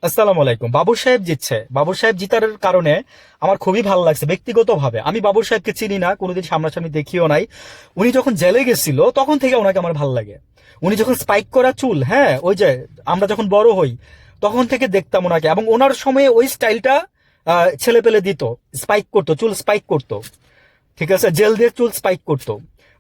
আসসালামু আলাইকুম। বাবুর সাহেব জিতছে। বাবুর সাহেব জিতার কারণে আমার খুবই ভালো লাগছে ব্যক্তিগতভাবে। আমি বাবুর সাহেবকে চিনি না, কোনোদিন সামনাসামনি দেখিও নাই। উনি যখন জেলে গেছিল তখন থেকে ওনাকে আমার ভালো লাগে। উনি যখন স্পাইক করা চুল, হ্যাঁ, ওই যে আমরা যখন বড় হই তখন থেকে দেখতাম ওনাকে, এবং ওনার সময়ে ওই স্টাইলটা ছেলে পেলে দিত, স্পাইক করতো, চুল স্পাইক করতো, ঠিক আছে, জেল দিয়ে চুল স্পাইক করতো।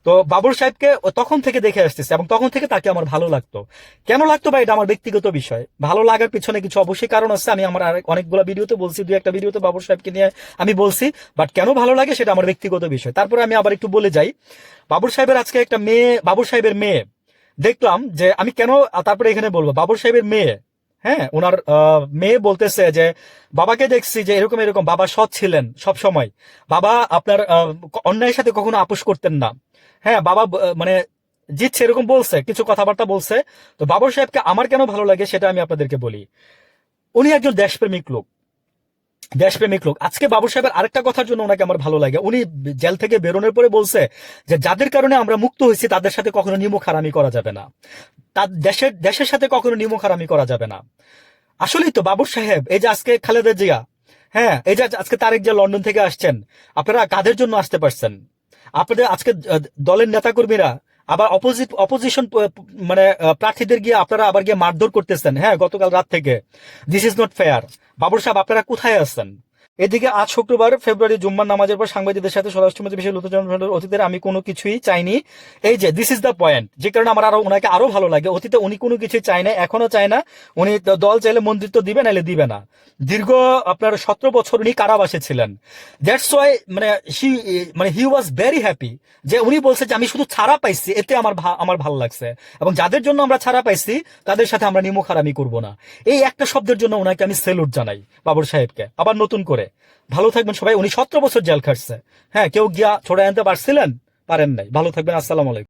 তো বাবুর সাহেবকে তখন থেকে দেখে আসতেছে, এবং তখন থেকে তাকে আমার ভালো লাগতো। কেন লাগতো বা এটা আমার ব্যক্তিগত বিষয়। ভালো লাগার পিছনে কিছু অবশ্যই কারণ আছে, আমি আমার অনেকগুলো ভিডিওতে বলছি, দুই একটা ভিডিওতে বাবুর সাহেবকে নিয়ে আমি বলছি। বাট কেন ভালো লাগে সেটা আমার ব্যক্তিগত বিষয়। তারপরে আমি আবার একটু বলে যাই, বাবুর সাহেবের আজকে একটা মেয়ে, বাবুর সাহেবের মেয়ে দেখলাম যে, আমি কেন তারপরে এখানে বলবো, বাবুর সাহেবের মেয়ে, হ্যাঁ, ওনার মেয়ে বলতেছে যে বাবাকে দেখছি যে এরকম এরকম, বাবা সৎ ছিলেন সব সময়, বাবা আপনার অন্যায়ের সাথে কখনো আপোষ করতেন না, হ্যাঁ, বাবা মানে জিতছে এরকম বলছে, কিছু কথাবার্তা বলছে। তো বাবর সাহেবকে আমার কেন ভালো লাগে সেটা আমি আপনাদেরকে বলি। উনি একজন দেশপ্রেমিক লোক, দেশপ্রেমিক লোক। আজকে বাবুর সাহেবের আরেকটা কথার জন্য ওনাকে আমার ভালো লাগে, উনি জেল থেকে বেরোনোর পরে বলছে যে যাদের কারণে আমরা মুক্ত হয়েছি তাদের সাথে কখনো নিমুখ হারামি করা যাবে না, তার দেশের দেশের সাথে কখনো নিমুখ হারামি করা যাবে না। আসলেই তো বাবুর সাহেব, এই যে আজকে খালেদা জিয়া, হ্যাঁ, এই যে আজকে তারেক যে লন্ডন থেকে আসছেন, আপনারা কাদের জন্য আসতে পারছেন? আপনাদের আজকে দলের নেতাকর্মীরা আবার অপোজিশন মানে প্রার্থীদের গিয়ে আপনারা আবার গিয়ে মারধর করতেছেন, হ্যাঁ, গতকাল রাত থেকে। This is not fair. বাবুর সাহেব, আপনারা কোথায় আছেন? এদিকে আজ শুক্রবার ফেব্রুয়ারি জুম্মার নামাজের পর সাংবাদিকদের সাথে স্বরাষ্ট্রমন্ত্রী বিষয়ে লুতুচরণ অতীতের আমি কোনো কিছুই চাইনি। এই যে দিস ইজ দ্য পয়েন্ট, যে কারণে আমার আরো ওনাকে আরো ভালো লাগে। অতীতে উনি কোনো কিছু চায় না, এখনো চায় না। উনি দল চাইলে মন্ত্রিত্ব দিবে, নাহলে দিবে না। দীর্ঘ আপনার 17 বছর উনি কারাবাসে ছিলেন। দ্যাটস ওয়াই মানে হি ওয়াজ ভেরি হ্যাপি যে উনি বলছে যে আমি শুধু ছাড়া পাইছি, এতে আমার ভালো লাগছে, এবং যাদের জন্য আমরা ছাড়া পাইছি তাদের সাথে আমরা নিমুখ হারামি করবো না। এই একটা শব্দের জন্য ওনাকে আমি সেলুট জানাই, বাবর সাহেবকে। আবার নতুন করে ভালো থাকবেন সবাই। উনি 17 বছর জেল খাটছে, হ্যাঁ, কেউ গিয়া ছড়াই আনতে পারছিলেন? পারেন নাই। ভালো থাকবেন। আসসালামু আলাইকুম।